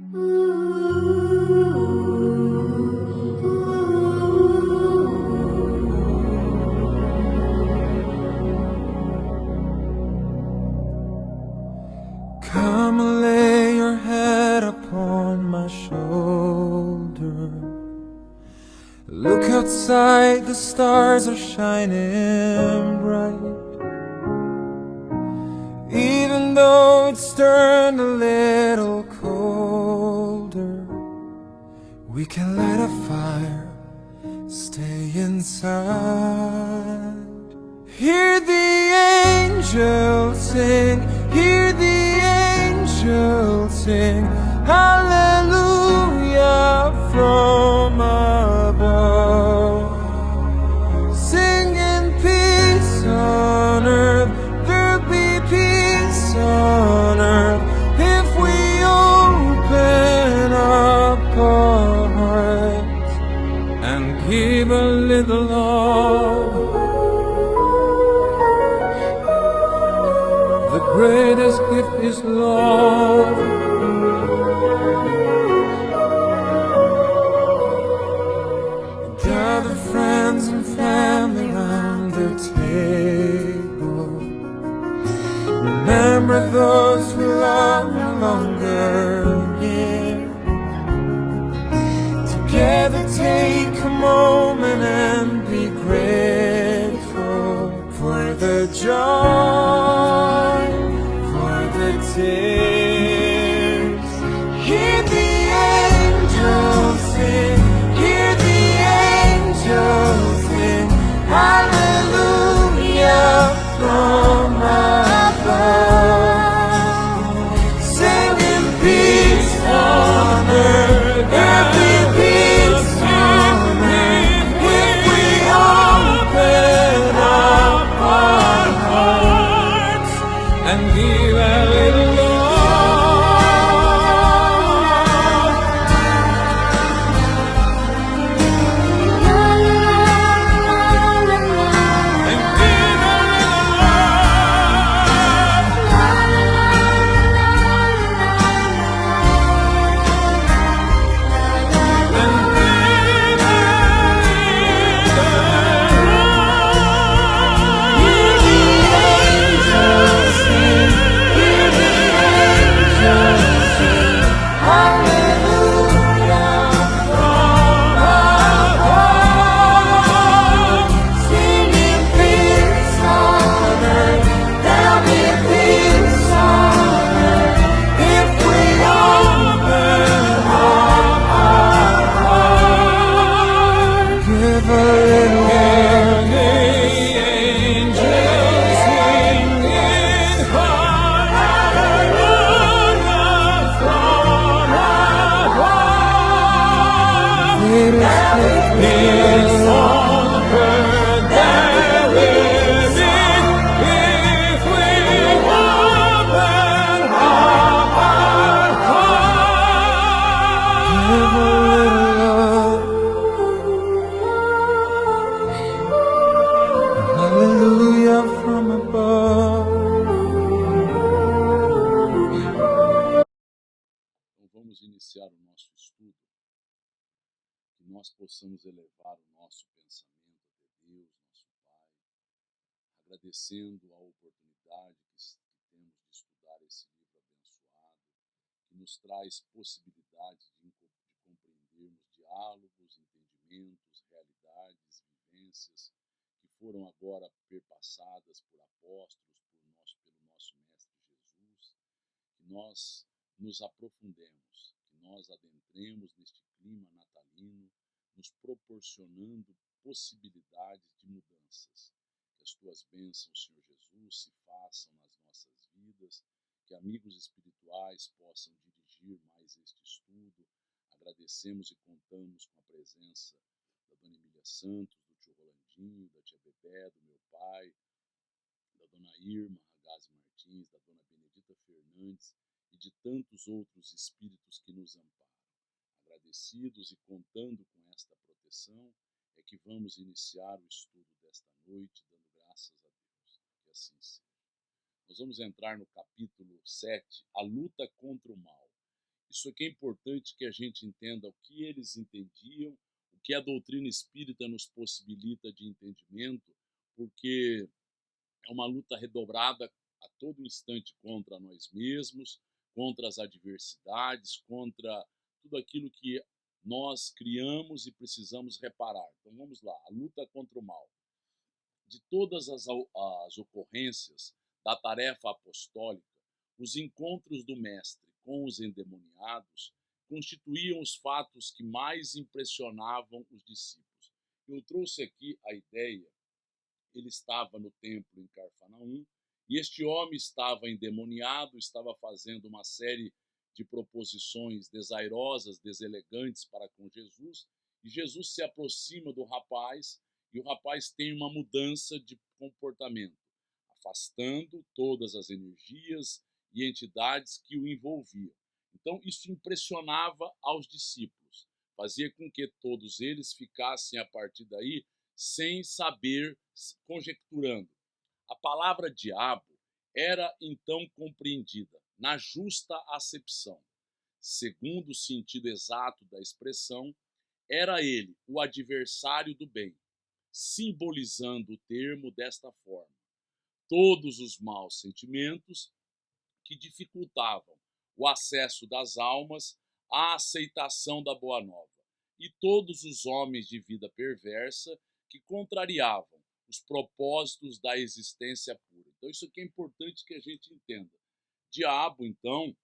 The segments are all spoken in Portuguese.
Come lay your head upon my shoulder. Look outside, the stars are shining bright. Even though it's turned a little colder, we can light a fire, stay inside. Hear the angels sing, hear the angels sing, hallelujah from above. Singing peace on earth, there'll be peace on earth if we open up our hearts and give a little love. The greatest gift is love. Gather friends and family round the table. Remember those we love no longer here. Together take a moment and be grateful for the joy, for the tears. Hear the angels sing, hear the angels sing, hallelujah from above. Singing peace on earth, there'll be peace on earth if we open up our hearts and give a little love. And give a little love. And give a little love. Hear the angels sing, hear the angels sing, hallelujah from above. Singing peace on earth, there'll be peace on earth if we open up our hearts. Give a little love. The angels singing hallelujah from above. Peace on earth that is in if we open up our hearts. Give a little love. Hallelujah from above. Então vamos iniciar o nosso estudo, que nós possamos elevar o nosso pensamento até Deus, nosso Pai, agradecendo a oportunidade que temos de estudar esse livro abençoado, que nos traz possibilidades de compreendermos diálogos, entendimentos, realidades, vivências que foram agora perpassadas por apóstolos, pelo nosso Mestre Jesus, que nós nos aprofundemos, que nós adentremos neste clima natalino, nos proporcionando possibilidades de mudanças. Que as tuas bênçãos, Senhor Jesus, se façam nas nossas vidas, que amigos espirituais possam dirigir mais este estudo. Agradecemos e contamos com a presença da Dona Emília Santos, do tio Rolandinho, da tia Bebé, do meu pai, da Dona Irma Ragazzi Martins, da Dona Benedita Fernandes e de tantos outros espíritos que nos amparam. Agradecidos e contando com esta proteção, é que vamos iniciar o estudo desta noite, dando graças a Deus. Que assim seja. Nós vamos entrar no capítulo 7, a luta contra o mal. E Isso aqui é importante que a gente entenda o que eles entendiam, o que a doutrina espírita nos possibilita de entendimento, porque é uma luta redobrada a todo instante contra nós mesmos, contra as adversidades, contra tudo aquilo que nós criamos e precisamos reparar. Então vamos lá, a luta contra o mal. De todas as ocorrências da tarefa apostólica, os encontros do Mestre com os endemoniados constituíam os fatos que mais impressionavam os discípulos. Eu trouxe aqui a ideia, ele estava no templo em Carfanaum, e este homem estava endemoniado, estava fazendo uma série de proposições desairosas, deselegantes para com Jesus, e Jesus se aproxima do rapaz, e o rapaz tem uma mudança de comportamento, afastando todas as energias e entidades que o envolviam. Então, isso impressionava aos discípulos, fazia com que todos eles ficassem, a partir daí, sem saber, conjecturando. A palavra diabo era então compreendida na justa acepção. Segundo o sentido exato da expressão, era ele o adversário do bem, simbolizando o termo desta forma: todos os maus sentimentos que dificultavam o acesso das almas à aceitação da boa nova, e todos os homens de vida perversa que contrariavam os propósitos da existência pura. Então isso aqui é importante que a gente entenda. Diabo, então,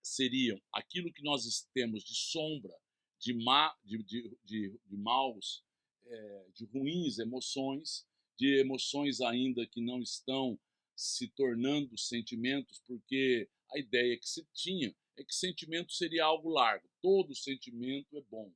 seriam aquilo que nós temos de sombra, de maus, de ruins emoções, de emoções ainda que não estão se tornando sentimentos, porque a ideia que se tinha é que sentimento seria algo largo. Todo sentimento é bom.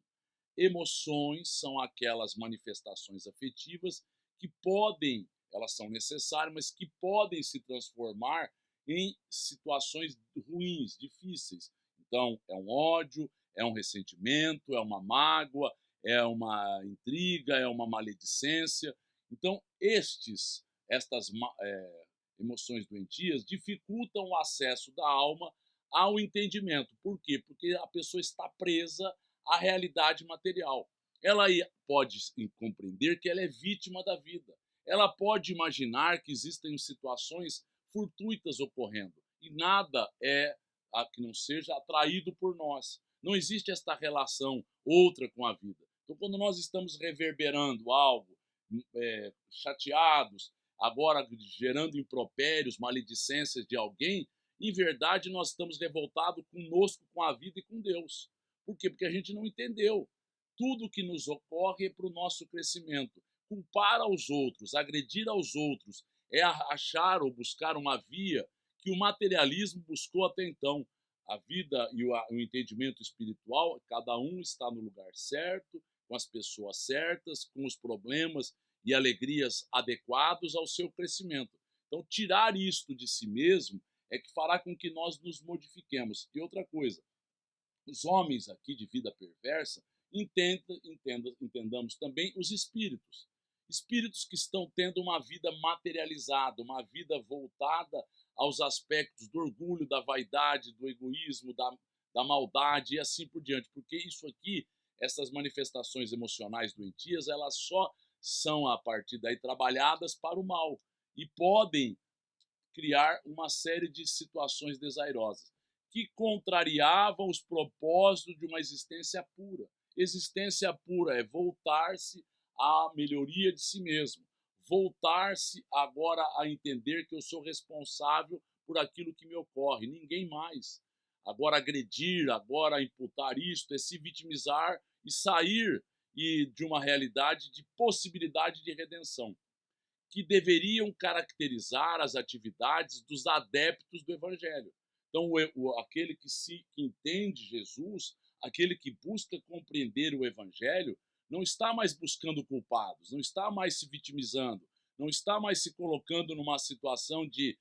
Emoções são aquelas manifestações afetivas que podem, elas são necessárias, mas que podem se transformar em situações ruins, difíceis. Então, é um ódio, é um ressentimento, é uma mágoa, é uma intriga, é uma maledicência. Então, estas emoções doentias dificultam o acesso da alma ao entendimento. Por quê? Porque a pessoa está presa à realidade material. Ela pode compreender que ela é vítima da vida. Ela pode imaginar que existem situações fortuitas ocorrendo e nada é que não seja atraído por nós. Não existe esta relação outra com a vida. Então, quando nós estamos reverberando algo, chateados, agora gerando impropérios, maledicências de alguém, em verdade nós estamos revoltados conosco, com a vida e com Deus. Por quê? Porque a gente não entendeu. Tudo que nos ocorre é para o nosso crescimento. Culpar aos outros, agredir aos outros, é achar ou buscar uma via que o materialismo buscou até então. A vida e o entendimento espiritual, cada um está no lugar certo, com as pessoas certas, com os problemas e alegrias adequados ao seu crescimento. Então, tirar isto de si mesmo é que fará com que nós nos modifiquemos. E outra coisa, os homens aqui de vida perversa, entendamos também os espíritos. Espíritos que estão tendo uma vida materializada, uma vida voltada aos aspectos do orgulho, da vaidade, do egoísmo, da maldade e assim por diante. Porque isso aqui, essas manifestações emocionais doentias, elas só são, a partir daí, trabalhadas para o mal e podem criar uma série de situações desairosas que contrariavam os propósitos de uma existência pura. Existência pura é voltar-se à melhoria de si mesmo, voltar-se agora a entender que eu sou responsável por aquilo que me ocorre, ninguém mais. Agora agredir, agora imputar isto é se vitimizar e sair de uma realidade de possibilidade de redenção, que deveriam caracterizar as atividades dos adeptos do Evangelho. Então, aquele que entende Jesus, aquele que busca compreender o Evangelho, não está mais buscando culpados, não está mais se vitimizando, não está mais se colocando numa situação de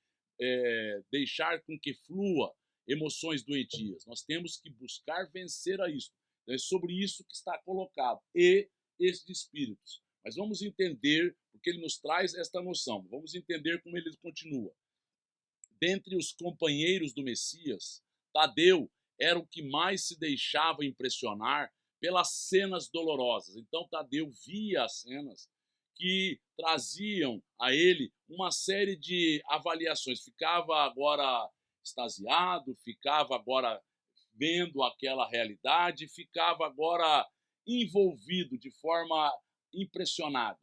deixar com que flua emoções doentias. Nós temos que buscar vencer a isso. Então, é sobre isso que está colocado. E esses espíritos. Mas vamos entender, porque ele nos traz esta noção. Vamos entender como ele continua. Dentre os companheiros do Messias, Tadeu era o que mais se deixava impressionar pelas cenas dolorosas. Então Tadeu via as cenas que traziam a ele uma série de avaliações. Ficava agora extasiado, ficava agora vendo aquela realidade, ficava agora envolvido de forma impressionada.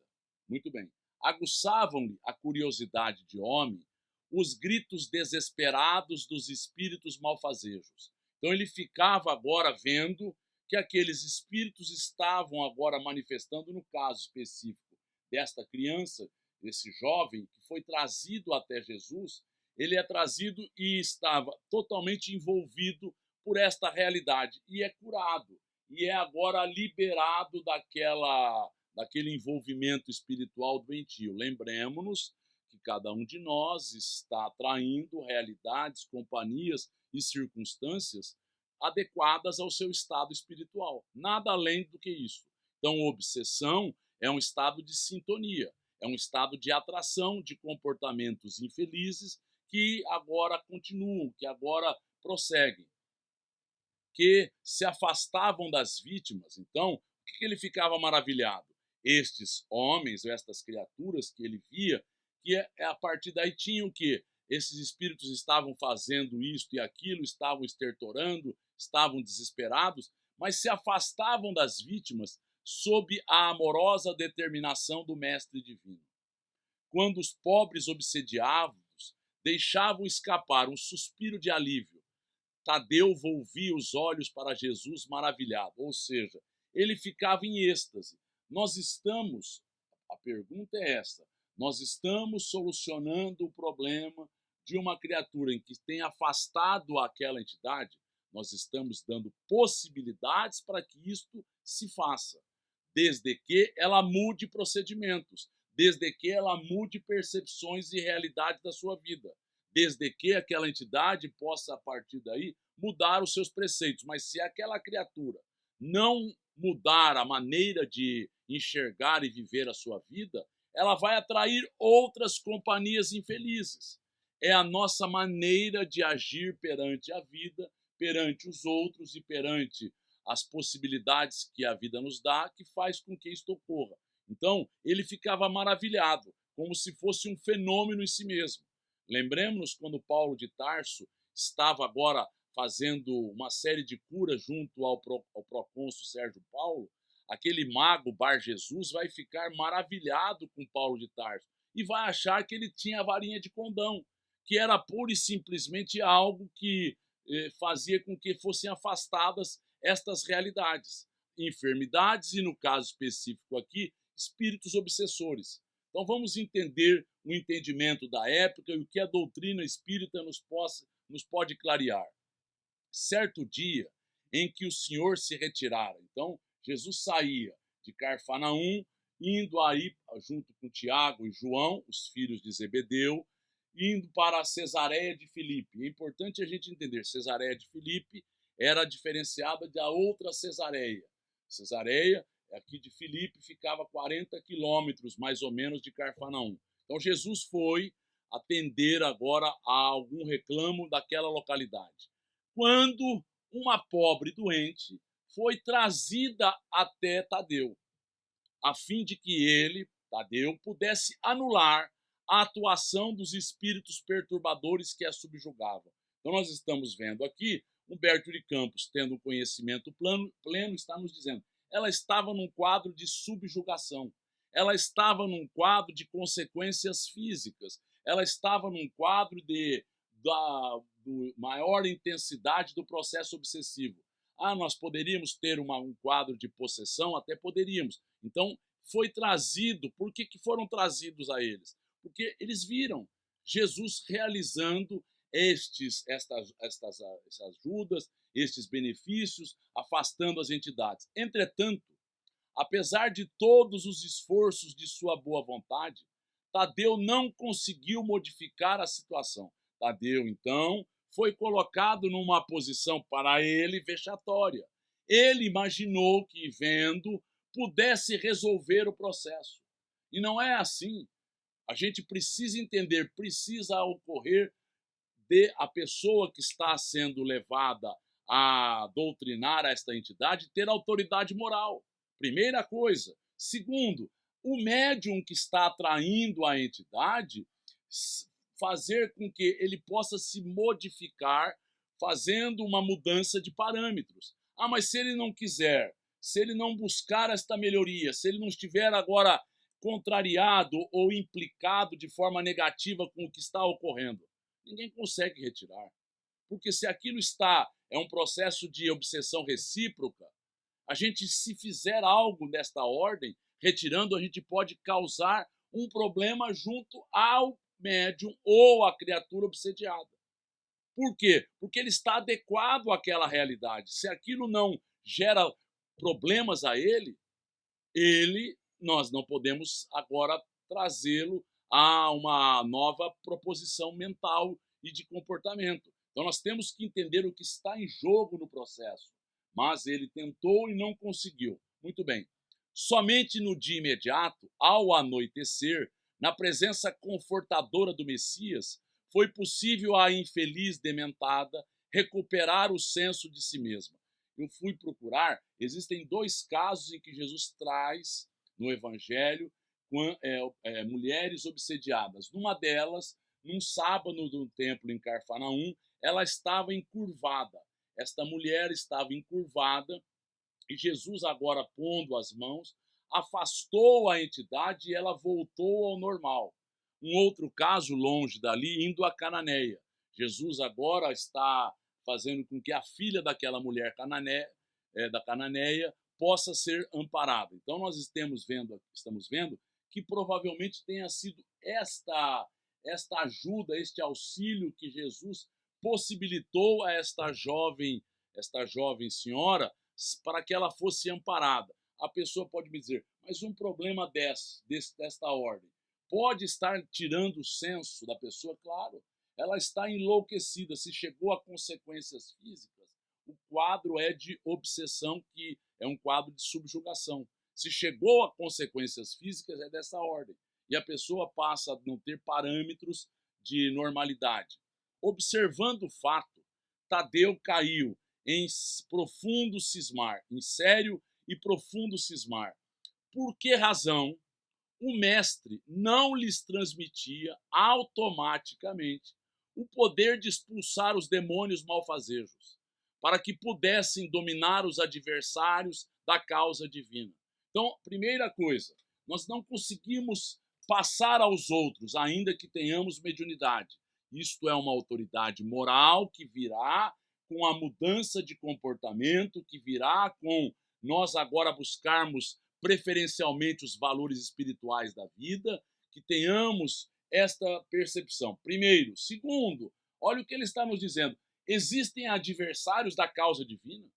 Muito bem. Aguçavam-lhe a curiosidade de homem os gritos desesperados dos espíritos malfazejos. Então ele ficava agora vendo que aqueles espíritos estavam agora manifestando, no caso específico desta criança, desse jovem que foi trazido até Jesus, ele é trazido e estava totalmente envolvido por esta realidade e é curado e é agora liberado daquele envolvimento espiritual doentio. Lembremos-nos que cada um de nós está atraindo realidades, companhias e circunstâncias adequadas ao seu estado espiritual. Nada além do que isso. Então, obsessão é um estado de sintonia, é um estado de atração de comportamentos infelizes que agora continuam, que agora prosseguem, que se afastavam das vítimas. Então, o que ele ficava maravilhado? Estes homens, estas criaturas que ele via, que a partir daí tinham que esses espíritos estavam fazendo isto e aquilo, estavam estertorando, estavam desesperados, mas se afastavam das vítimas sob a amorosa determinação do Mestre Divino. Quando os pobres obsediados deixavam escapar um suspiro de alívio, Tadeu volvia os olhos para Jesus maravilhado, ou seja, ele ficava em êxtase. A pergunta é essa, nós estamos solucionando o problema de uma criatura em que tem afastado aquela entidade? Nós estamos dando possibilidades para que isto se faça, desde que ela mude procedimentos, desde que ela mude percepções e realidade da sua vida, desde que aquela entidade possa, a partir daí, mudar os seus preceitos. Mas se aquela criatura não mudar a maneira de enxergar e viver a sua vida, ela vai atrair outras companhias infelizes. É a nossa maneira de agir perante a vida, perante os outros e perante as possibilidades que a vida nos dá, que faz com que isto ocorra. Então, ele ficava maravilhado, como se fosse um fenômeno em si mesmo. Lembremos-nos quando Paulo de Tarso estava agora fazendo uma série de curas junto ao procônsul Sérgio Paulo, aquele mago Bar Jesus vai ficar maravilhado com Paulo de Tarso e vai achar que ele tinha a varinha de condão, que era pura e simplesmente algo que fazia com que fossem afastadas estas realidades, enfermidades e, no caso específico aqui, espíritos obsessores. Então vamos entender o entendimento da época e o que a doutrina espírita nos pode clarear. Certo dia em que o Senhor se retirara, então Jesus saía de Carfanaum, indo aí junto com Tiago e João, os filhos de Zebedeu, indo para Cesareia de Filipe. É importante a gente entender, Cesareia de Filipe era diferenciada da outra Cesareia. Cesareia, aqui de Filipe, ficava 40 quilômetros, mais ou menos, de Carfanaum. Então Jesus foi atender agora a algum reclamo daquela localidade. Quando uma pobre doente foi trazida até Tadeu, a fim de que ele, Tadeu, pudesse anular a atuação dos espíritos perturbadores que a subjugavam. Então nós estamos vendo aqui Humberto de Campos, tendo um conhecimento pleno, está nos dizendo, ela estava num quadro de subjugação, ela estava num quadro de consequências físicas, ela estava num quadro da maior intensidade do processo obsessivo. Nós poderíamos ter um quadro de possessão? Até poderíamos. Então, foi trazido. Por que foram trazidos a eles? Porque eles viram Jesus realizando essas ajudas, estes benefícios, afastando as entidades. Entretanto, apesar de todos os esforços de sua boa vontade, Tadeu não conseguiu modificar a situação. Tadeu, então, foi colocado numa posição para ele vexatória. Ele imaginou que, vendo, pudesse resolver o processo. E não é assim. A gente precisa entender, precisa ocorrer de a pessoa que está sendo levada a doutrinar esta entidade, ter autoridade moral. Primeira coisa. Segundo, o médium que está atraindo a entidade, fazer com que ele possa se modificar, fazendo uma mudança de parâmetros. Ah, mas se ele não quiser, se ele não buscar esta melhoria, se ele não estiver agora contrariado ou implicado de forma negativa com o que está ocorrendo, ninguém consegue retirar. Porque se aquilo é um processo de obsessão recíproca, a gente, se fizer algo desta ordem, retirando, a gente pode causar um problema junto ao médium ou à criatura obsediada. Por quê? Porque ele está adequado àquela realidade. Se aquilo não gera problemas a ele, nós não podemos agora trazê-lo a uma nova proposição mental e de comportamento. Então nós temos que entender o que está em jogo no processo. Mas ele tentou e não conseguiu. Muito bem. Somente no dia imediato, ao anoitecer, na presença confortadora do Messias, foi possível à infeliz dementada recuperar o senso de si mesma. Eu fui procurar, existem 2 casos em que Jesus traz no Evangelho mulheres obsediadas. Numa delas, num sábado no templo em Carfanaum, ela estava encurvada. Esta mulher estava encurvada e Jesus, agora pondo as mãos, afastou a entidade e ela voltou ao normal. Um outro caso, longe dali, indo a Cananeia. Jesus agora está fazendo com que a filha daquela mulher da Cananeia possa ser amparada. Então nós estamos vendo que provavelmente tenha sido esta ajuda, este auxílio que Jesus possibilitou a esta jovem senhora para que ela fosse amparada. A pessoa pode me dizer, mas um problema desta ordem pode estar tirando o senso da pessoa? Claro, ela está enlouquecida. Se chegou a consequências físicas, o quadro é de obsessão, que é um quadro de subjugação. Se chegou a consequências físicas, é dessa ordem. E a pessoa passa a não ter parâmetros de normalidade. Observando o fato, Tadeu caiu em profundo cismar, em sério e profundo cismar. Por que razão o mestre não lhes transmitia automaticamente o poder de expulsar os demônios malfazejos, para que pudessem dominar os adversários da causa divina? Então, primeira coisa, nós não conseguimos passar aos outros, ainda que tenhamos mediunidade. Isto é uma autoridade moral que virá com a mudança de comportamento, que virá com nós agora buscarmos preferencialmente os valores espirituais da vida, que tenhamos esta percepção. Primeiro. Segundo, olha o que ele está nos dizendo. Existem adversários da causa divina.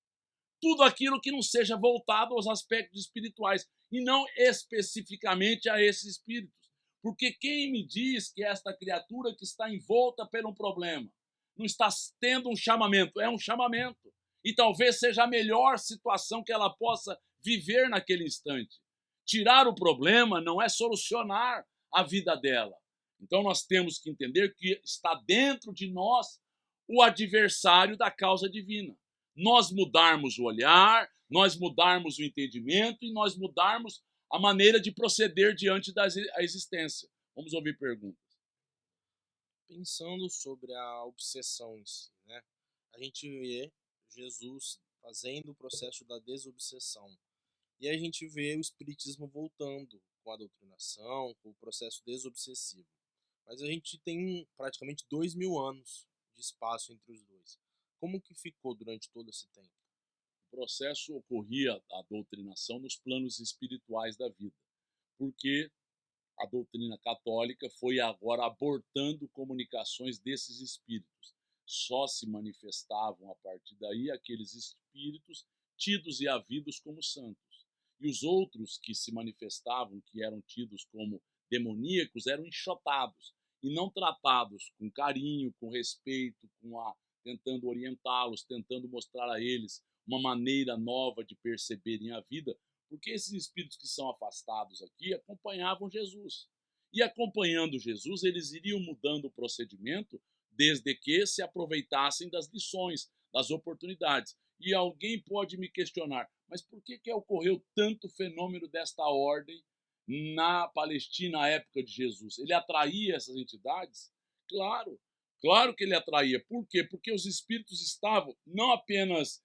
Tudo aquilo que não seja voltado aos aspectos espirituais, e não especificamente a esses espíritos. Porque quem me diz que esta criatura que está envolta por um problema não está tendo um chamamento? É um chamamento. E talvez seja a melhor situação que ela possa viver naquele instante. Tirar o problema não é solucionar a vida dela. Então nós temos que entender que está dentro de nós o adversário da causa divina. Nós mudarmos o olhar, nós mudarmos o entendimento e nós mudarmos a maneira de proceder diante da existência. Vamos ouvir perguntas. Pensando sobre a obsessão em si, né? A gente vê Jesus fazendo o processo da desobsessão. E a gente vê o espiritismo voltando com a doutrinação, com o processo desobsessivo. Mas a gente tem praticamente 2000 anos de espaço entre os dois. Como que ficou durante todo esse tempo? O processo ocorria, a doutrinação, nos planos espirituais da vida, porque a doutrina católica foi agora abortando comunicações desses espíritos. Só se manifestavam a partir daí aqueles espíritos tidos e havidos como santos. E os outros que se manifestavam, que eram tidos como demoníacos, eram enxotados e não tratados com carinho, com respeito, tentando orientá-los, tentando mostrar a eles uma maneira nova de perceberem a vida, porque esses espíritos que são afastados aqui acompanhavam Jesus. E acompanhando Jesus, eles iriam mudando o procedimento, desde que se aproveitassem das lições, das oportunidades. E alguém pode me questionar, mas por que ocorreu tanto fenômeno desta ordem na Palestina à época de Jesus? Ele atraía essas entidades? Claro, claro que ele atraía. Por quê? Porque os espíritos estavam não apenas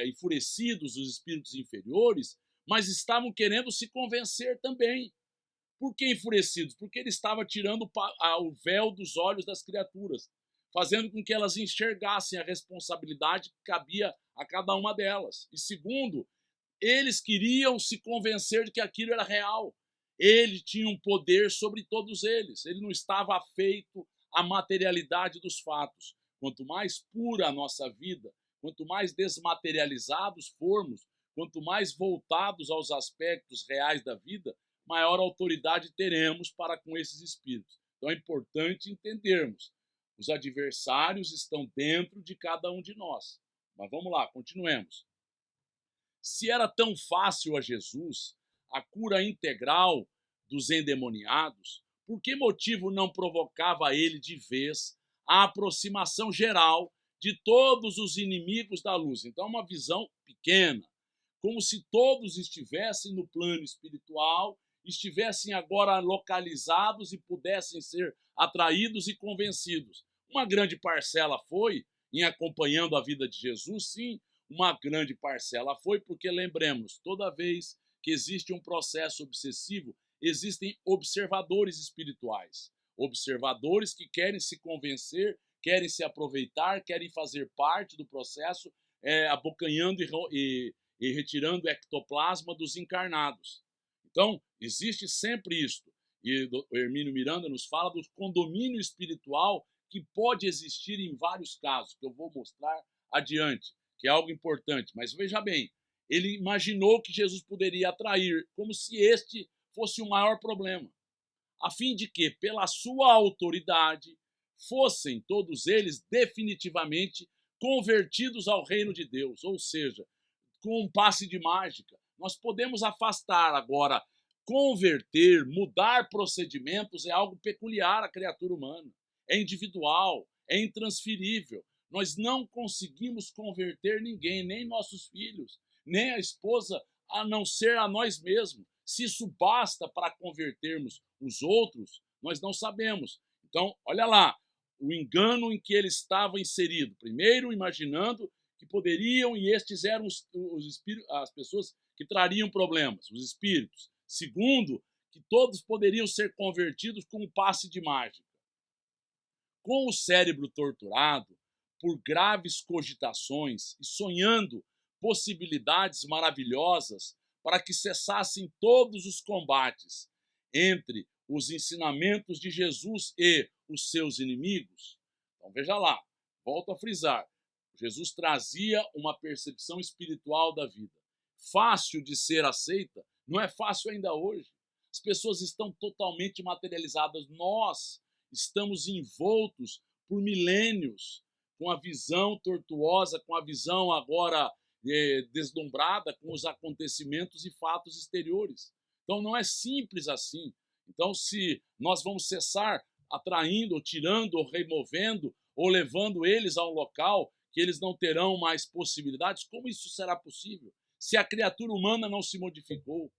enfurecidos, os espíritos inferiores, mas estavam querendo se convencer também. Por que enfurecidos? Porque ele estava tirando o véu dos olhos das criaturas, fazendo com que elas enxergassem a responsabilidade que cabia a cada uma delas. E segundo, eles queriam se convencer de que aquilo era real. Ele tinha um poder sobre todos eles. Ele não estava afeito à materialidade dos fatos. Quanto mais pura a nossa vida, quanto mais desmaterializados formos, quanto mais voltados aos aspectos reais da vida, maior autoridade teremos para com esses espíritos. Então é importante entendermos. Os adversários estão dentro de cada um de nós. Mas vamos lá, continuemos. Se era tão fácil a Jesus a cura integral dos endemoniados, por que motivo não provocava ele de vez a aproximação geral de todos os inimigos da luz? Então, uma visão pequena, como se todos estivessem no plano espiritual, estivessem agora localizados e pudessem ser atraídos e convencidos. Uma grande parcela foi, em acompanhando a vida de Jesus, sim, uma grande parcela foi, porque lembremos, toda vez que existe um processo obsessivo, existem observadores espirituais. Observadores que querem se convencer, querem se aproveitar, querem fazer parte do processo, abocanhando e retirando o ectoplasma dos encarnados. Então, existe sempre isto. E o Hermínio Miranda nos fala do condomínio espiritual que pode existir em vários casos, que eu vou mostrar adiante, que é algo importante. Mas veja bem, ele imaginou que Jesus poderia atrair, como se este fosse o maior problema, a fim de que, pela sua autoridade, fossem todos eles definitivamente convertidos ao reino de Deus, ou seja, com um passe de mágica. Nós podemos afastar agora, converter, mudar procedimentos é algo peculiar à criatura humana, é individual, é intransferível. Nós não conseguimos converter ninguém, nem nossos filhos, nem a esposa, a não ser a nós mesmos. Se isso basta para convertermos os outros, nós não sabemos. Então, olha lá, o engano em que ele estava inserido. Primeiro, imaginando que poderiam, e estes eram os espíritos, as pessoas que trariam problemas, os espíritos. Segundo, que todos poderiam ser convertidos com um passe de mágica. Com o cérebro torturado por graves cogitações e sonhando possibilidades maravilhosas para que cessassem todos os combates entre os ensinamentos de Jesus e os seus inimigos. Então veja lá, volto a frisar, Jesus trazia uma percepção espiritual da vida. Fácil de ser aceita, não é fácil ainda hoje. As pessoas estão totalmente materializadas. Nós estamos envoltos por milênios com a visão tortuosa, com a visão agora deslumbrada com os acontecimentos e fatos exteriores. Então não é simples assim. Então se nós vamos cessar atraindo, ou tirando, ou removendo, ou levando eles a um local que eles não terão mais possibilidades, como isso será possível? Se a criatura humana não se modificou.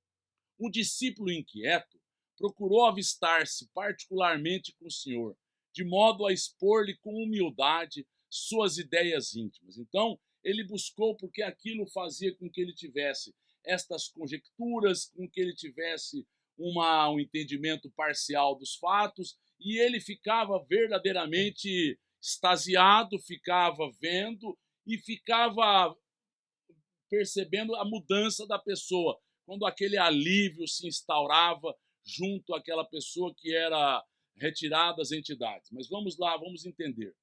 O discípulo inquieto procurou avistar-se particularmente com o Senhor, de modo a expor-lhe com humildade suas ideias íntimas. Então, ele buscou porque aquilo fazia com que ele tivesse estas conjecturas, com que ele tivesse um entendimento parcial dos fatos, e ele ficava verdadeiramente extasiado, ficava vendo e ficava percebendo a mudança da pessoa, quando aquele alívio se instaurava junto àquela pessoa que era retirada das entidades. Mas vamos lá, vamos entender.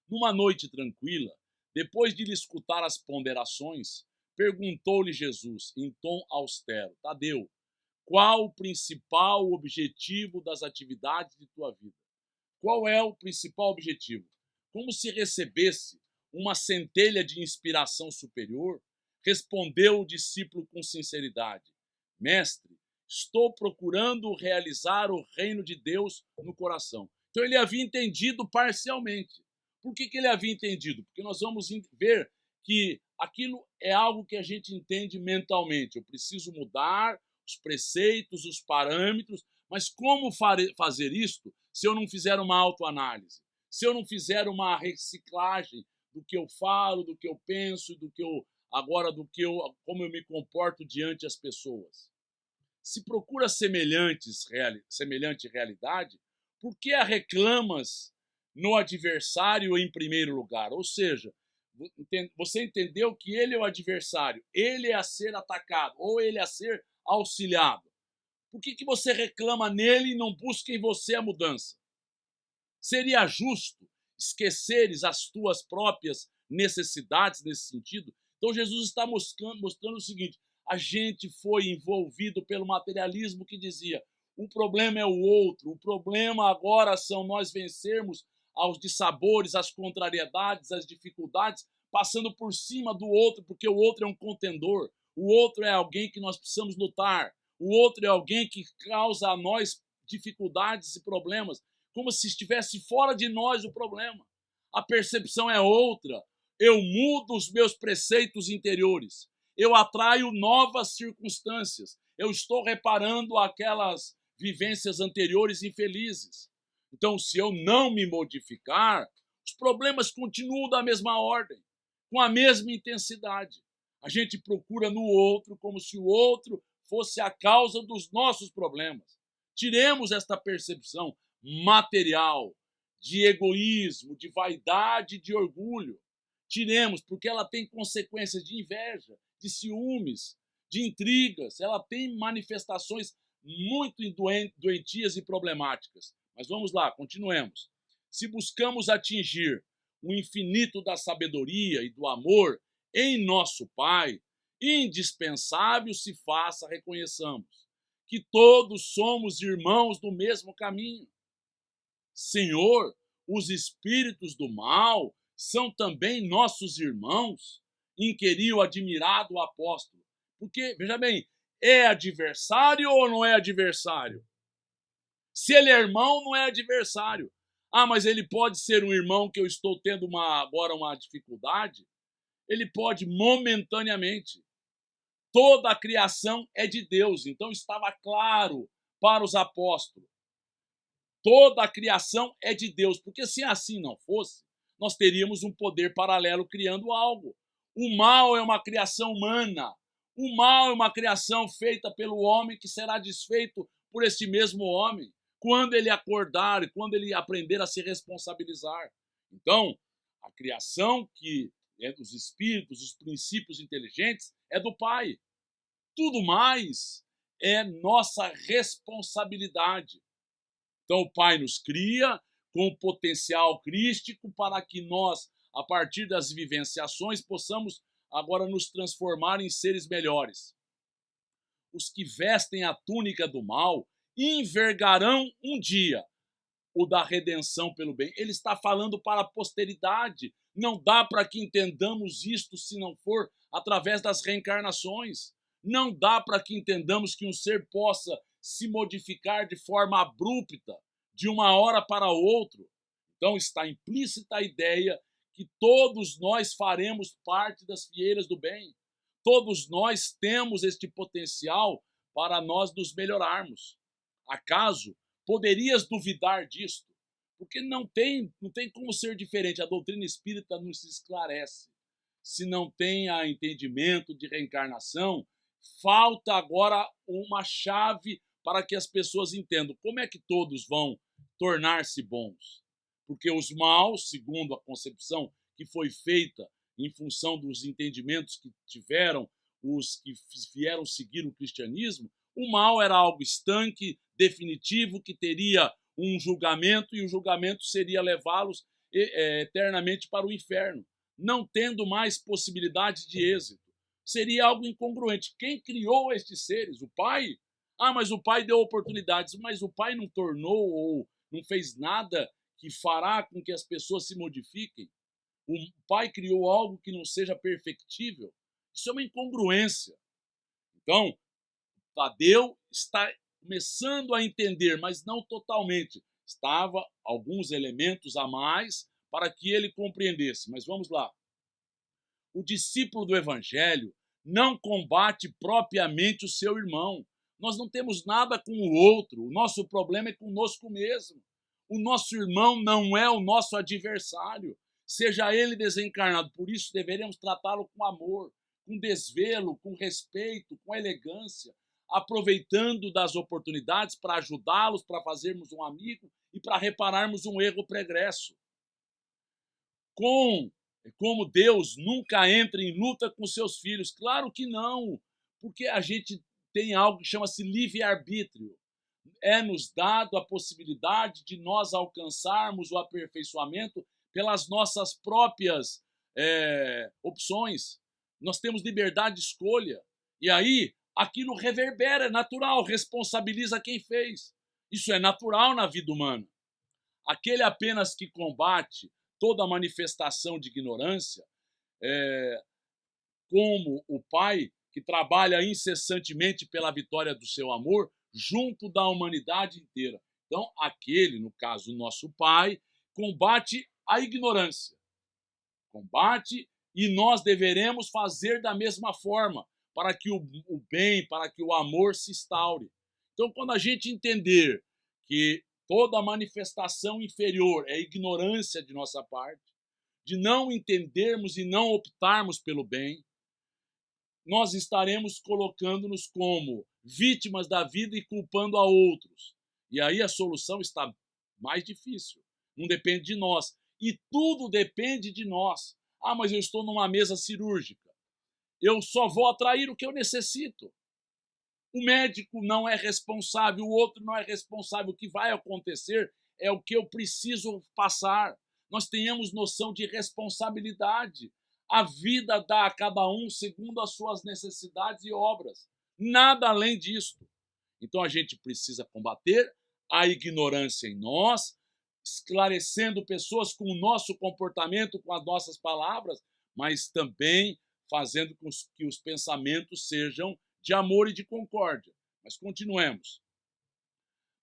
Numa noite tranquila, depois de lhe escutar as ponderações, perguntou-lhe Jesus, em tom austero: Tadeu, qual o principal objetivo das atividades de tua vida? Qual é o principal objetivo? Como se recebesse uma centelha de inspiração superior, respondeu o discípulo com sinceridade: Mestre, estou procurando realizar o reino de Deus no coração. Então ele havia entendido parcialmente. Por que ele havia entendido? Porque nós vamos ver que aquilo é algo que a gente entende mentalmente. Eu preciso mudar os preceitos, os parâmetros, mas como fazer isto se eu não fizer uma autoanálise? Se eu não fizer uma reciclagem do que eu falo, do que eu penso, como eu me comporto diante das pessoas? Se procura semelhante realidade, por que a reclamas no adversário em primeiro lugar? Ou seja, você entendeu que ele é o adversário, ele é a ser atacado, ou ele é a ser auxiliado. Por que você reclama nele e não busca em você a mudança? Seria justo esqueceres as tuas próprias necessidades nesse sentido? Então Jesus está mostrando o seguinte: a gente foi envolvido pelo materialismo que dizia o problema é o outro, o problema agora são nós vencermos aos dissabores, as contrariedades, as dificuldades, passando por cima do outro, porque o outro é um contendor, o outro é alguém que nós precisamos lutar, o outro é alguém que causa a nós dificuldades e problemas, como se estivesse fora de nós o problema. A percepção é outra. Eu mudo os meus preceitos interiores. Eu atraio novas circunstâncias. Eu estou reparando aquelas vivências anteriores infelizes. Então, se eu não me modificar, os problemas continuam da mesma ordem, com a mesma intensidade. A gente procura no outro como se o outro fosse a causa dos nossos problemas. Tiremos esta percepção material, de egoísmo, de vaidade, de orgulho. Tiremos, porque ela tem consequências de inveja, de ciúmes, de intrigas, ela tem manifestações muito doentias e problemáticas. Mas vamos lá, continuemos. Se buscamos atingir o infinito da sabedoria e do amor em nosso Pai, indispensável se faça, reconheçamos, que todos somos irmãos do mesmo caminho. Senhor, os espíritos do mal são também nossos irmãos? Inquiriu o admirado apóstolo. Porque, veja bem, é adversário ou não é adversário? Se ele é irmão, não é adversário. Ah, mas ele pode ser um irmão que eu estou tendo agora uma dificuldade? Ele pode momentaneamente. Toda a criação é de Deus, então estava claro para os apóstolos. Toda a criação é de Deus, porque se assim não fosse, nós teríamos um poder paralelo criando algo. O mal é uma criação humana. O mal é uma criação feita pelo homem que será desfeito por este mesmo homem, quando ele acordar e quando ele aprender a se responsabilizar. Então, a criação que é dos espíritos, os princípios inteligentes, é do Pai. Tudo mais é nossa responsabilidade. Então o Pai nos cria com potencial crístico para que nós, a partir das vivenciações, possamos agora nos transformar em seres melhores. Os que vestem a túnica do mal envergarão um dia o da redenção pelo bem. Ele está falando para a posteridade. Não dá para que entendamos isto se não for através das reencarnações. Não dá para que entendamos que um ser possa se modificar de forma abrupta, de uma hora para outra. Então está implícita a ideia que todos nós faremos parte das fieiras do bem. Todos nós temos este potencial para nós nos melhorarmos. Acaso poderias duvidar disto? Porque não tem como ser diferente. A doutrina espírita nos esclarece. Se não tem entendimento de reencarnação, falta agora uma chave para que as pessoas entendam como é que todos vão tornar-se bons. Porque os maus, segundo a concepção que foi feita em função dos entendimentos que tiveram os que vieram seguir o cristianismo, o mal era algo estanque, definitivo, que teria um julgamento e o julgamento seria levá-los eternamente para o inferno, não tendo mais possibilidade de êxito. Seria algo incongruente. Quem criou estes seres? O Pai? Ah, mas o Pai deu oportunidades, mas o Pai não tornou ou não fez nada que fará com que as pessoas se modifiquem? O Pai criou algo que não seja perfectível? Isso é uma incongruência. Então, Tadeu está começando a entender, mas não totalmente. Estava alguns elementos a mais para que ele compreendesse. Mas vamos lá. O discípulo do evangelho não combate propriamente o seu irmão. Nós não temos nada com o outro. O nosso problema é conosco mesmo. O nosso irmão não é o nosso adversário, seja ele desencarnado. Por isso deveremos tratá-lo com amor, com desvelo, com respeito, com elegância, aproveitando das oportunidades para ajudá-los, para fazermos um amigo e para repararmos um erro pregresso. Como Deus nunca entra em luta com seus filhos? Claro que não, porque a gente tem algo que chama-se livre-arbítrio. É-nos dado a possibilidade de nós alcançarmos o aperfeiçoamento pelas nossas próprias opções. Nós temos liberdade de escolha. E aí, aquilo reverbera, é natural, responsabiliza quem fez. Isso é natural na vida humana. Aquele apenas que combate toda manifestação de ignorância, como o pai que trabalha incessantemente pela vitória do seu amor junto da humanidade inteira. Então, aquele, no caso, o nosso pai, combate a ignorância. Combate, e nós deveremos fazer da mesma forma, para que o bem, para que o amor se instaure. Então, quando a gente entender que toda manifestação inferior é ignorância de nossa parte, de não entendermos e não optarmos pelo bem, nós estaremos colocando-nos como vítimas da vida e culpando a outros. E aí a solução está mais difícil. Não depende de nós. E tudo depende de nós. Ah, mas eu estou numa mesa cirúrgica. Eu só vou atrair o que eu necessito. O médico não é responsável, o outro não é responsável. O que vai acontecer é o que eu preciso passar. Nós tenhamos noção de responsabilidade. A vida dá a cada um segundo as suas necessidades e obras. Nada além disto. Então a gente precisa combater a ignorância em nós, esclarecendo pessoas com o nosso comportamento, com as nossas palavras, mas também fazendo com que os pensamentos sejam de amor e de concórdia. Mas continuemos.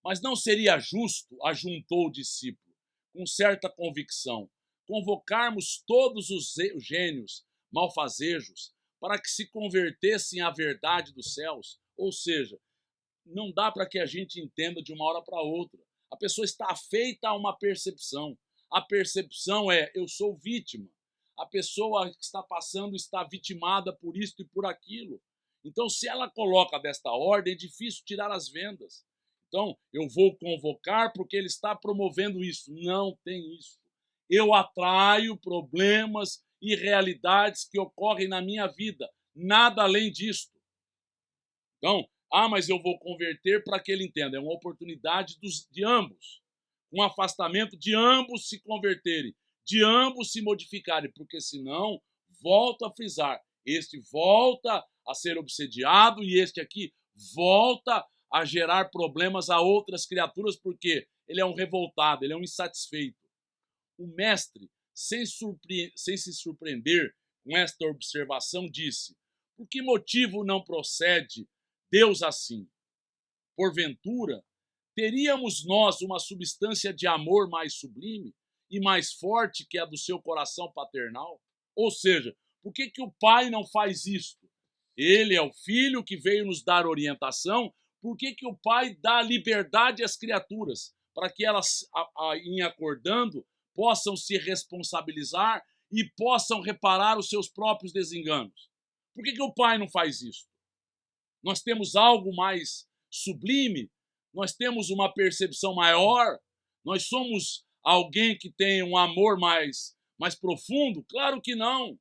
Mas não seria justo, ajuntou o discípulo, com certa convicção, convocarmos todos os gênios malfazejos para que se convertessem à verdade dos céus? Ou seja, não dá para que a gente entenda de uma hora para outra. A pessoa está afeita a uma percepção. A percepção é, eu sou vítima. A pessoa que está passando está vitimada por isto e por aquilo. Então, se ela coloca desta ordem, é difícil tirar as vendas. Então, eu vou convocar porque ele está promovendo isso. Não tem isso. Eu atraio problemas e realidades que ocorrem na minha vida. Nada além disto. Então, mas eu vou converter para que ele entenda. É uma oportunidade de ambos. Um afastamento de ambos se converterem, de ambos se modificarem, porque senão, volto a frisar, este volta a ser obsediado e este aqui volta a gerar problemas a outras criaturas, porque ele é um revoltado, ele é um insatisfeito. O mestre, sem se surpreender com esta observação, disse: por que motivo não procede Deus assim? Porventura, teríamos nós uma substância de amor mais sublime e mais forte que a do seu coração paternal? Ou seja, por que o pai não faz isto? Ele é o filho que veio nos dar orientação. Por que o pai dá liberdade às criaturas? Para que elas, em acordando, possam se responsabilizar e possam reparar os seus próprios desenganos. Por que o pai não faz isso? Nós temos algo mais sublime? Nós temos uma percepção maior? Nós somos alguém que tem um amor mais profundo? Claro que não.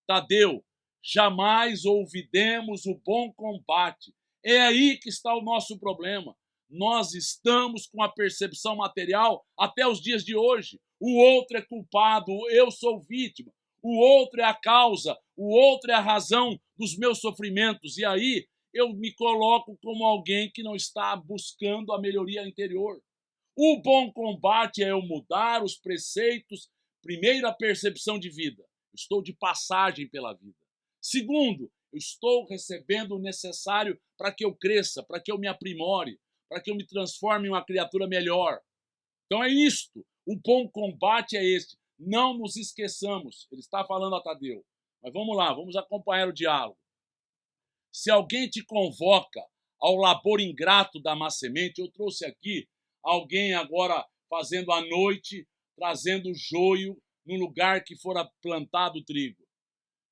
Tadeu, jamais ouvidemos o bom combate. É aí que está o nosso problema. Nós estamos com a percepção material até os dias de hoje. O outro é culpado, eu sou vítima. O outro é a causa, o outro é a razão dos meus sofrimentos. E aí eu me coloco como alguém que não está buscando a melhoria interior. O bom combate é eu mudar os preceitos. Primeiro, a percepção de vida. Estou de passagem pela vida. Segundo, eu estou recebendo o necessário para que eu cresça, para que eu me aprimore, para que eu me transforme em uma criatura melhor. Então é isto. O bom combate é este. não nos esqueçamos. Ele está falando a Tadeu. Mas vamos lá, vamos acompanhar o diálogo. Se alguém te convoca ao labor ingrato da má semente, eu trouxe aqui alguém agora fazendo à noite, trazendo joio no lugar que fora plantado o trigo.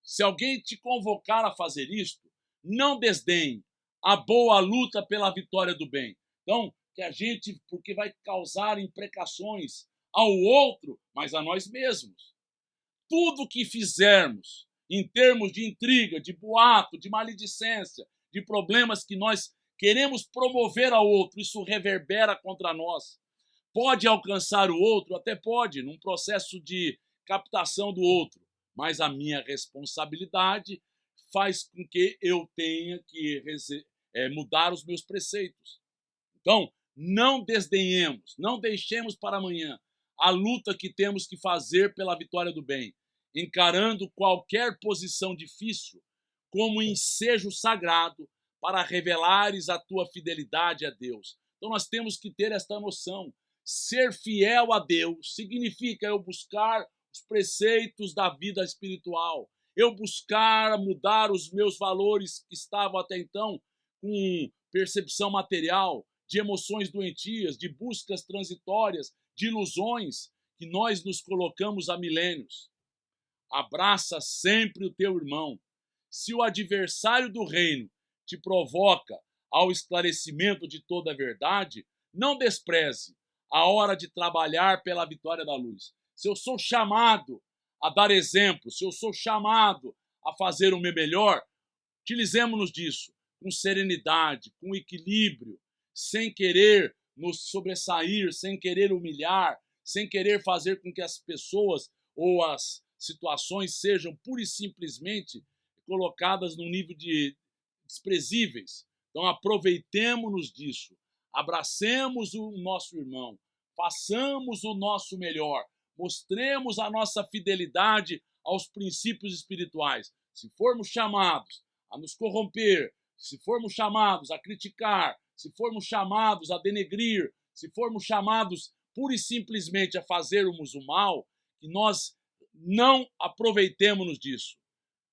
Se alguém te convocar a fazer isto, não desdenhe a boa luta pela vitória do bem. Então, que a gente, porque vai causar imprecações ao outro, mas a nós mesmos. Tudo que fizermos em termos de intriga, de boato, de maledicência, de problemas que nós queremos promover ao outro, isso reverbera contra nós. Pode alcançar o outro, até pode, num processo de captação do outro, mas a minha responsabilidade faz com que eu tenha que mudar os meus preceitos. Então, não desdenhemos, não deixemos para amanhã a luta que temos que fazer pela vitória do bem, encarando qualquer posição difícil como ensejo sagrado para revelares a tua fidelidade a Deus. Então nós temos que ter esta noção. Ser fiel a Deus significa eu buscar os preceitos da vida espiritual, eu buscar mudar os meus valores que estavam até então com percepção material, de emoções doentias, de buscas transitórias, de ilusões que nós nos colocamos há milênios. Abraça sempre o teu irmão. Se o adversário do reino te provoca ao esclarecimento de toda a verdade, não despreze a hora de trabalhar pela vitória da luz. Se eu sou chamado a dar exemplo, se eu sou chamado a fazer o meu melhor, utilizemos-nos disso com serenidade, com equilíbrio, sem querer nos sobressair, sem querer humilhar, sem querer fazer com que as pessoas ou as situações sejam pura e simplesmente colocadas num nível de desprezíveis. Então aproveitemos-nos disso, abracemos o nosso irmão, façamos o nosso melhor, mostremos a nossa fidelidade aos princípios espirituais. Se formos chamados a nos corromper, se formos chamados a criticar, se formos chamados a denegrir, se formos chamados pura e simplesmente a fazermos o mal, que nós não aproveitemos-nos disso.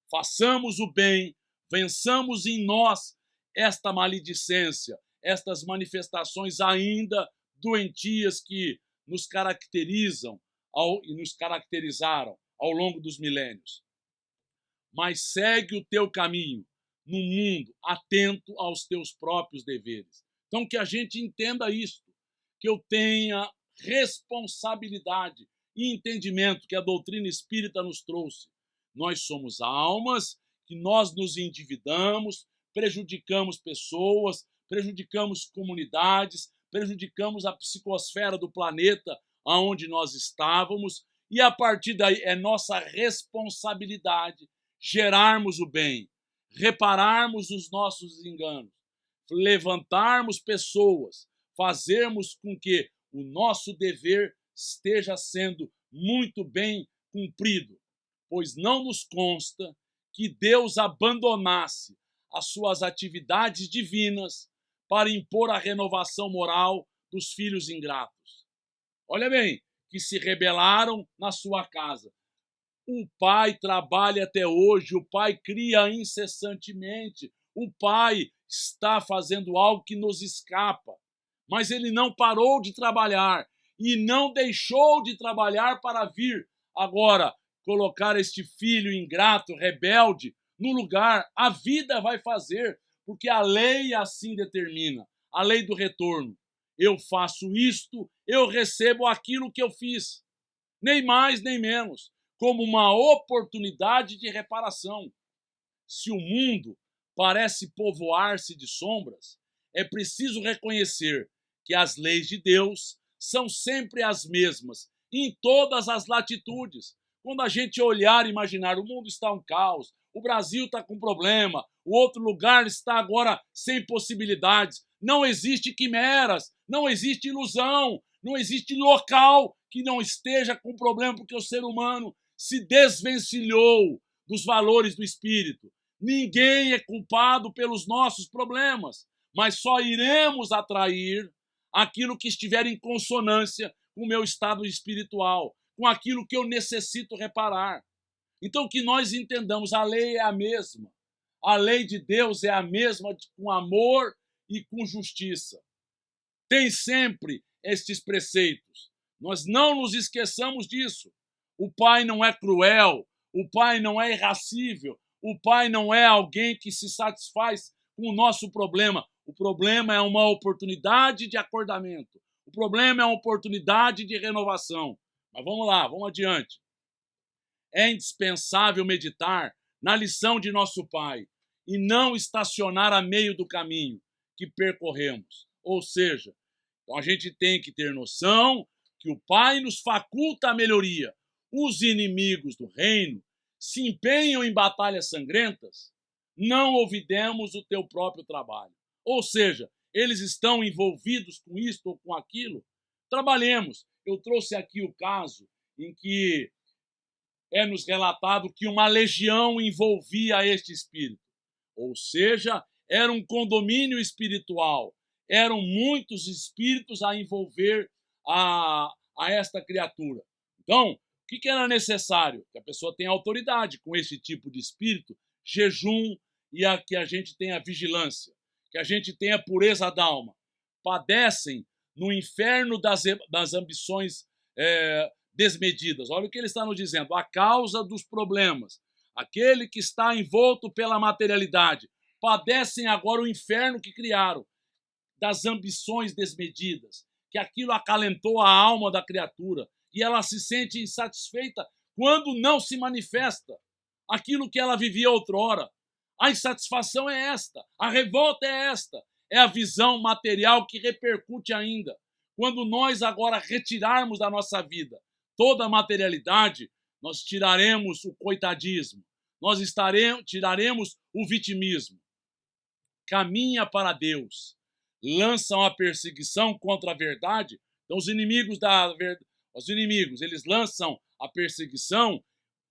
Façamos o bem, vençamos em nós esta maledicência, estas manifestações ainda doentias que nos caracterizam e nos caracterizaram ao longo dos milênios. Mas segue o teu caminho no mundo, atento aos teus próprios deveres. Então que a gente entenda isto, que eu tenha responsabilidade e entendimento que a doutrina espírita nos trouxe. Nós somos almas que nós nos endividamos, prejudicamos pessoas, prejudicamos comunidades, prejudicamos a psicosfera do planeta onde nós estávamos, e a partir daí é nossa responsabilidade gerarmos o bem, repararmos os nossos enganos, levantarmos pessoas, fazermos com que o nosso dever esteja sendo muito bem cumprido, pois não nos consta que Deus abandonasse as suas atividades divinas para impor a renovação moral dos filhos ingratos. Olha bem, que se rebelaram na sua casa. O pai trabalha até hoje, o pai cria incessantemente, o pai está fazendo algo que nos escapa, mas ele não parou de trabalhar e não deixou de trabalhar para vir agora colocar este filho ingrato, rebelde, no lugar. A vida vai fazer, porque a lei assim determina, a lei do retorno. Eu faço isto, eu recebo aquilo que eu fiz, nem mais nem menos, como uma oportunidade de reparação. Se o mundo parece povoar-se de sombras, é preciso reconhecer que as leis de Deus são sempre as mesmas, em todas as latitudes. Quando a gente olhar e imaginar, o mundo está um caos, o Brasil está com problema, o outro lugar está agora sem possibilidades. Não existe quimeras, não existe ilusão, não existe local que não esteja com problema, porque o ser humano se desvencilhou dos valores do espírito. Ninguém é culpado pelos nossos problemas, mas só iremos atrair aquilo que estiver em consonância com o meu estado espiritual, com aquilo que eu necessito reparar. Então, que nós entendamos, a lei é a mesma. A lei de Deus é a mesma, com amor e com justiça. Tem sempre estes preceitos. Nós não nos esqueçamos disso. O Pai não é cruel, o Pai não é irracível, o Pai não é alguém que se satisfaz com o nosso problema. O problema é uma oportunidade de acordamento. O problema é uma oportunidade de renovação. Mas vamos lá, vamos adiante. É indispensável meditar na lição de nosso Pai e não estacionar a meio do caminho que percorremos. Ou seja, então a gente tem que ter noção que o Pai nos faculta a melhoria. Os inimigos do reino se empenham em batalhas sangrentas, não ouvidemos o teu próprio trabalho. Ou seja, eles estão envolvidos com isto ou com aquilo. Trabalhemos. Eu trouxe aqui o caso em que é-nos relatado que uma legião envolvia este espírito. Ou seja, era um condomínio espiritual. Eram muitos espíritos a envolver a esta criatura. Então, o que era necessário? Que a pessoa tenha autoridade com esse tipo de espírito, jejum e que a gente tenha vigilância, que a gente tenha pureza da alma. Padecem no inferno das ambições desmedidas. Olha o que ele está nos dizendo. A causa dos problemas. Aquele que está envolto pela materialidade. Padecem agora o inferno que criaram, das ambições desmedidas, que aquilo acalentou a alma da criatura e ela se sente insatisfeita quando não se manifesta aquilo que ela vivia outrora. A insatisfação é esta, a revolta é esta, é a visão material que repercute ainda. Quando nós agora retirarmos da nossa vida toda a materialidade, nós tiraremos o coitadismo, nós tiraremos o vitimismo. Caminha para Deus, lançam a perseguição contra a verdade. Então os inimigos eles lançam a perseguição.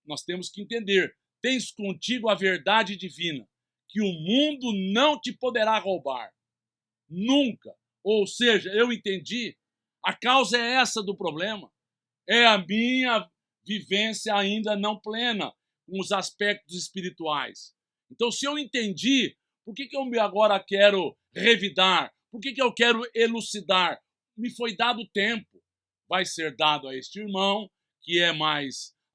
Nós temos que entender, tens contigo a verdade divina, que o mundo não te poderá roubar, nunca. Ou seja, eu entendi, a causa é essa do problema, é a minha vivência ainda não plena com os aspectos espirituais. Então, se eu entendi, por que eu agora quero revidar? Por que eu quero elucidar? Me foi dado tempo. Vai ser dado a este irmão, que é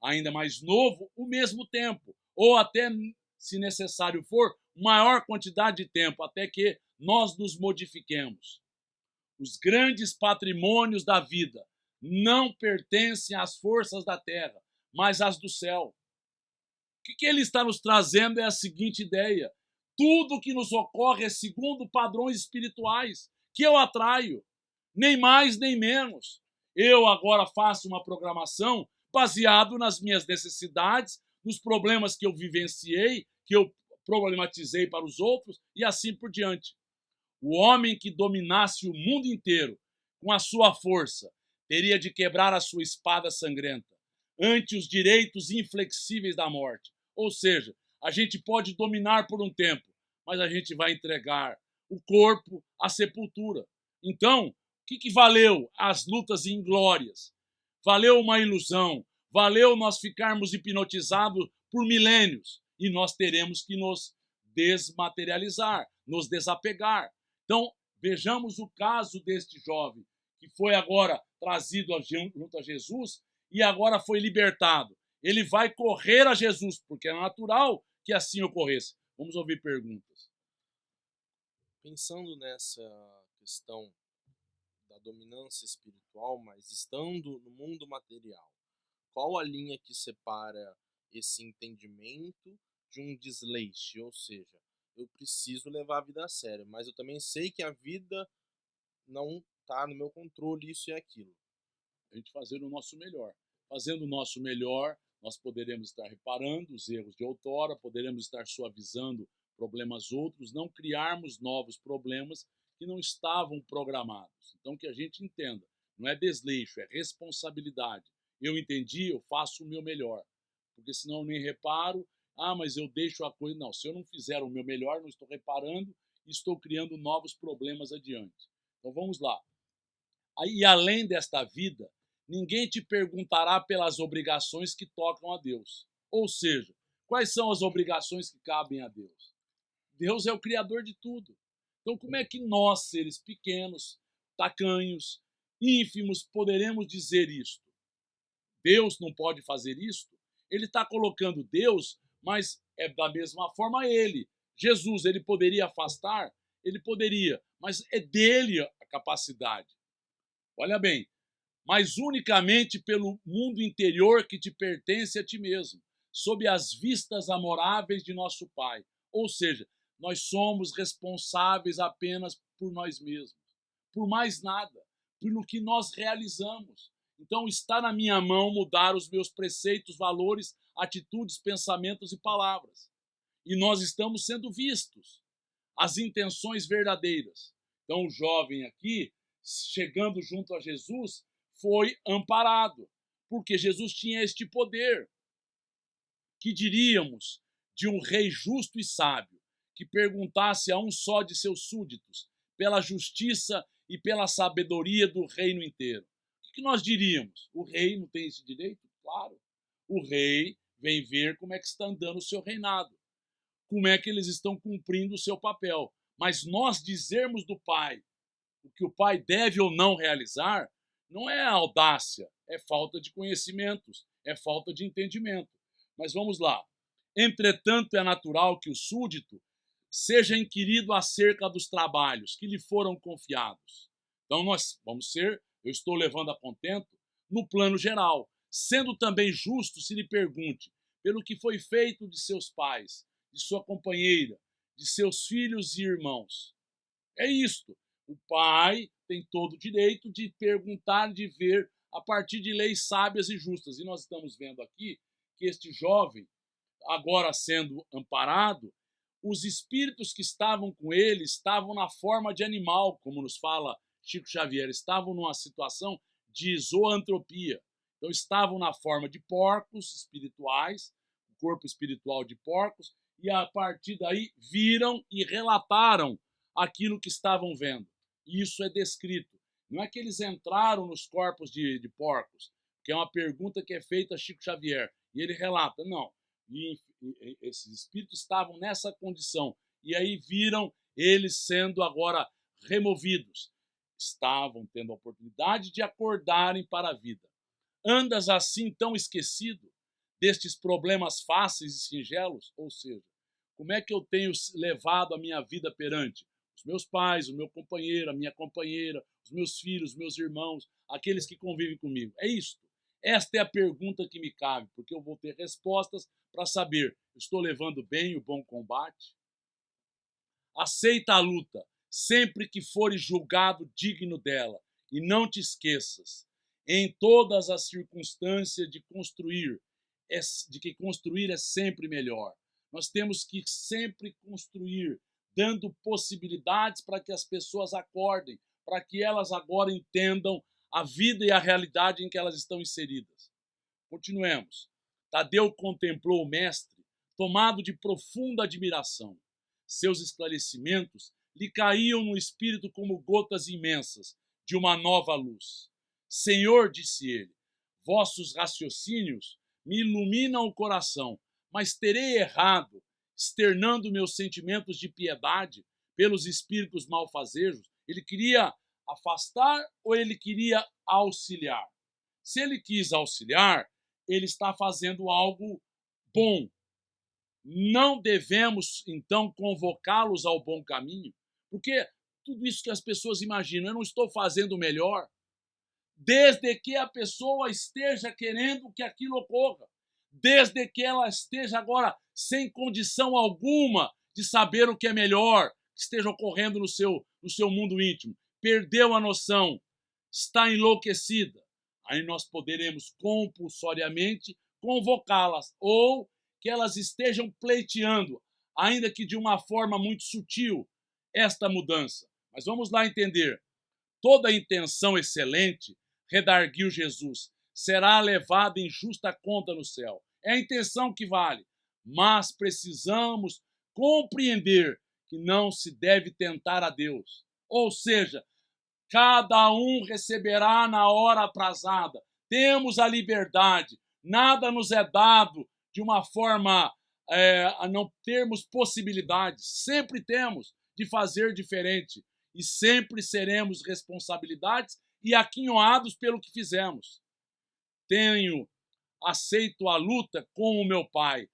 ainda mais novo, o mesmo tempo. Ou até, se necessário for, maior quantidade de tempo, até que nós nos modifiquemos. Os grandes patrimônios da vida não pertencem às forças da terra, mas às do céu. O que ele está nos trazendo é a seguinte ideia. Tudo que nos ocorre é segundo padrões espirituais, que eu atraio, nem mais nem menos. Eu agora faço uma programação baseado nas minhas necessidades, nos problemas que eu vivenciei, que eu problematizei para os outros e assim por diante. O homem que dominasse o mundo inteiro com a sua força teria de quebrar a sua espada sangrenta ante os direitos inflexíveis da morte. Ou seja, a gente pode dominar por um tempo, mas a gente vai entregar o corpo à sepultura. Então, o que valeu as lutas inglórias? Valeu uma ilusão, valeu nós ficarmos hipnotizados por milênios e nós teremos que nos desmaterializar, nos desapegar. Então, vejamos o caso deste jovem que foi agora trazido junto a Jesus e agora foi libertado. Ele vai correr a Jesus, porque é natural que assim ocorresse. Vamos ouvir perguntas. Pensando nessa questão da dominância espiritual, mas estando no mundo material, qual a linha que separa esse entendimento de um desleixo? Ou seja, eu preciso levar a vida a sério, mas eu também sei que a vida não está no meu controle, isso e aquilo. A gente fazer o nosso melhor. Fazendo o nosso melhor, nós poderemos estar reparando os erros de outrora, poderemos estar suavizando problemas outros, não criarmos novos problemas que não estavam programados. Então, que a gente entenda, não é desleixo, é responsabilidade. Eu entendi, eu faço o meu melhor. Porque senão eu nem reparo, mas eu deixo a coisa. Não, se eu não fizer o meu melhor, não estou reparando e estou criando novos problemas adiante. Então, vamos lá. E além desta vida, ninguém te perguntará pelas obrigações que tocam a Deus. Ou seja, quais são as obrigações que cabem a Deus? Deus é o Criador de tudo. Então, como é que nós, seres pequenos, tacanhos, ínfimos, poderemos dizer isto? Deus não pode fazer isto? Ele está colocando Deus, mas é da mesma forma ele. Jesus, ele poderia afastar? Ele poderia, mas é dele a capacidade. Olha bem, mas unicamente pelo mundo interior que te pertence a ti mesmo, sob as vistas amoráveis de nosso Pai. Ou seja, nós somos responsáveis apenas por nós mesmos, por mais nada, pelo que nós realizamos. Então está na minha mão mudar os meus preceitos, valores, atitudes, pensamentos e palavras. E nós estamos sendo vistos, as intenções verdadeiras. Então o jovem aqui, chegando junto a Jesus, foi amparado, porque Jesus tinha este poder. Que diríamos de um rei justo e sábio, que perguntasse a um só de seus súditos, pela justiça e pela sabedoria do reino inteiro? O que nós diríamos? O rei não tem esse direito? Claro. O rei vem ver como é que está andando o seu reinado, como é que eles estão cumprindo o seu papel. Mas nós dizermos do Pai o que o Pai deve ou não realizar, não é audácia, é falta de conhecimentos, é falta de entendimento. Mas vamos lá. Entretanto, é natural que o súdito seja inquirido acerca dos trabalhos que lhe foram confiados. Então, eu estou levando a contento no plano geral, sendo também justo se lhe pergunte pelo que foi feito de seus pais, de sua companheira, de seus filhos e irmãos. É isto. O pai tem todo o direito de perguntar, de ver, a partir de leis sábias e justas. E nós estamos vendo aqui que este jovem, agora sendo amparado, os espíritos que estavam com ele estavam na forma de animal, como nos fala Chico Xavier, estavam numa situação de zoantropia. Então estavam na forma de porcos espirituais, o corpo espiritual de porcos, e a partir daí viram e relataram aquilo que estavam vendo. Isso é descrito. Não é que eles entraram nos corpos de porcos, que é uma pergunta que é feita a Chico Xavier, e ele relata, não. E esses espíritos estavam nessa condição, e aí viram eles sendo agora removidos. Estavam tendo a oportunidade de acordarem para a vida. Andas assim tão esquecido destes problemas fáceis e singelos? Ou seja, como é que eu tenho levado a minha vida perante os meus pais, o meu companheiro, a minha companheira, os meus filhos, os meus irmãos, aqueles que convivem comigo? É isto. Esta é a pergunta que me cabe, porque eu vou ter respostas para saber, estou levando bem o bom combate? Aceita a luta, sempre que fores julgado digno dela, e não te esqueças, em todas as circunstâncias, de que construir é sempre melhor. Nós temos que sempre construir, dando possibilidades para que as pessoas acordem, para que elas agora entendam a vida e a realidade em que elas estão inseridas. Continuemos. Tadeu contemplou o mestre, tomado de profunda admiração. Seus esclarecimentos lhe caíam no espírito como gotas imensas de uma nova luz. Senhor, disse ele, vossos raciocínios me iluminam o coração, mas terei errado, externando meus sentimentos de piedade pelos espíritos malfazejos? Ele queria afastar ou ele queria auxiliar? Se ele quis auxiliar, ele está fazendo algo bom. Não devemos, então, convocá-los ao bom caminho? Porque tudo isso que as pessoas imaginam, eu não estou fazendo o melhor, desde que a pessoa esteja querendo que aquilo ocorra, desde que ela esteja agora sem condição alguma de saber o que é melhor, que esteja ocorrendo no seu mundo íntimo. Perdeu a noção, está enlouquecida. Aí nós poderemos compulsoriamente convocá-las, ou que elas estejam pleiteando, ainda que de uma forma muito sutil, esta mudança. Mas vamos lá entender. Toda intenção excelente, redarguiu Jesus, será levada em justa conta no céu. É a intenção que vale. Mas precisamos compreender que não se deve tentar a Deus. Ou seja, cada um receberá na hora aprazada, temos a liberdade, nada nos é dado de uma forma a não termos possibilidades, sempre temos de fazer diferente e sempre seremos responsabilidades e aquinhoados pelo que fizemos. Tenho aceito a luta com o meu pai,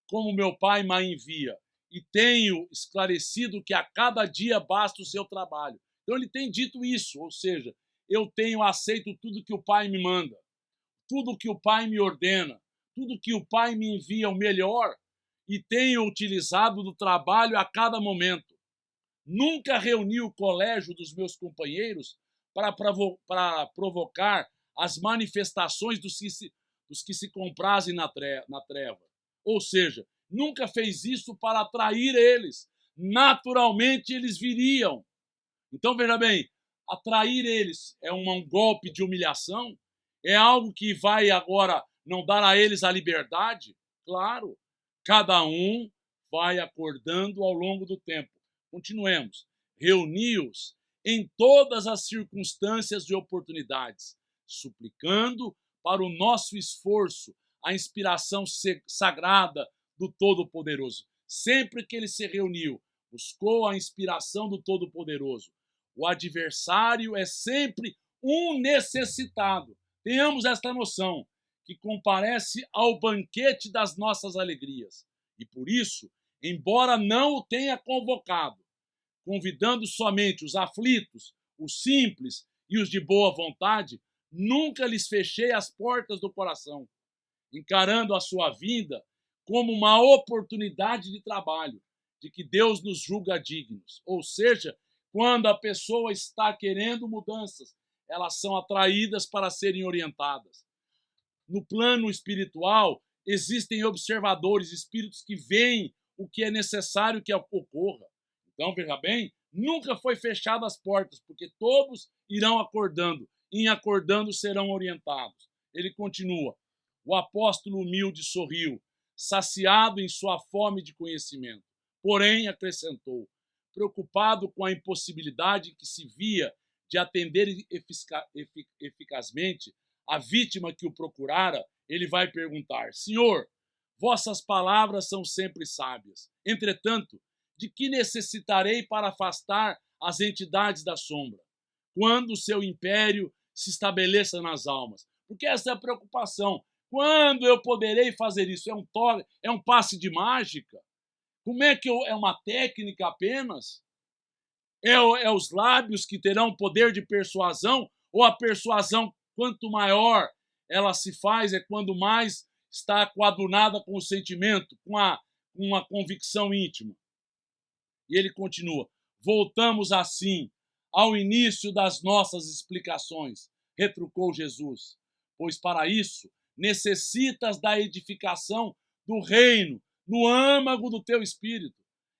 como meu pai me envia, e tenho esclarecido que a cada dia basta o seu trabalho. Então ele tem dito isso, ou seja, eu tenho aceito tudo que o pai me manda, tudo que o pai me ordena, tudo que o pai me envia o melhor, e tenho utilizado do trabalho a cada momento. Nunca reuni o colégio dos meus companheiros para provocar as manifestações dos que se comprazem na treva. Ou seja, nunca fez isso para atrair eles. Naturalmente eles viriam. Então, veja bem, atrair eles é um golpe de humilhação? É algo que vai agora não dar a eles a liberdade? Claro, cada um vai acordando ao longo do tempo. Continuemos. Reuni-os em todas as circunstâncias e oportunidades, suplicando para o nosso esforço a inspiração sagrada do Todo-Poderoso. Sempre que ele se reuniu, buscou a inspiração do Todo-Poderoso. O adversário é sempre um necessitado. Tenhamos esta noção, que comparece ao banquete das nossas alegrias. E por isso, embora não o tenha convocado, convidando somente os aflitos, os simples e os de boa vontade, nunca lhes fechei as portas do coração, encarando a sua vinda como uma oportunidade de trabalho, de que Deus nos julga dignos. Ou seja, quando a pessoa está querendo mudanças, elas são atraídas para serem orientadas. No plano espiritual, existem observadores, espíritos que veem o que é necessário que ocorra. Então, veja bem, nunca foi fechado as portas, porque todos irão acordando, e em acordando serão orientados. Ele continua, o apóstolo humilde sorriu, saciado em sua fome de conhecimento. Porém, acrescentou, preocupado com a impossibilidade que se via de atender eficazmente a vítima que o procurara, ele vai perguntar, Senhor, vossas palavras são sempre sábias. Entretanto, de que necessitarei para afastar as entidades da sombra, quando o seu império se estabeleça nas almas? Porque essa é a preocupação. Quando eu poderei fazer isso? É um passe de mágica? Como é que é uma técnica apenas? É os lábios que terão poder de persuasão? Ou a persuasão, quanto maior ela se faz, é quando mais está coadunada com o sentimento, com uma convicção íntima? E ele continua, voltamos assim ao início das nossas explicações, retrucou Jesus, pois para isso necessitas da edificação do reino, no âmago do teu espírito.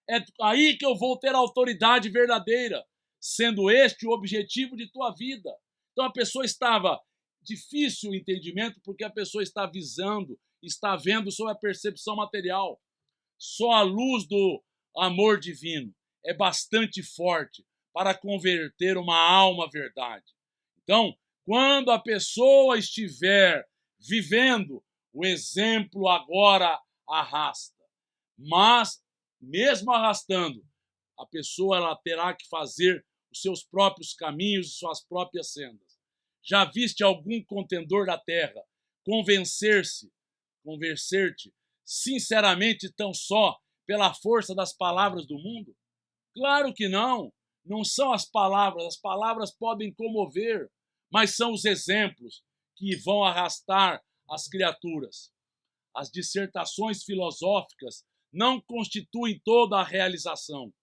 É aí que eu vou ter a autoridade verdadeira, sendo este o objetivo de tua vida. Então a pessoa estava, difícil o entendimento, porque a pessoa está visando, está vendo sob a percepção material. Só a luz do amor divino é bastante forte para converter uma alma à verdade. Então, quando a pessoa estiver vivendo, o exemplo agora arrasta. Mas, mesmo arrastando, a pessoa ela terá que fazer os seus próprios caminhos e suas próprias sendas. Já viste algum contendor da terra convencer-te sinceramente tão só pela força das palavras do mundo? Claro que não. Não são as palavras podem comover, mas são os exemplos que vão arrastar as criaturas. As dissertações filosóficas não constituem toda a realização.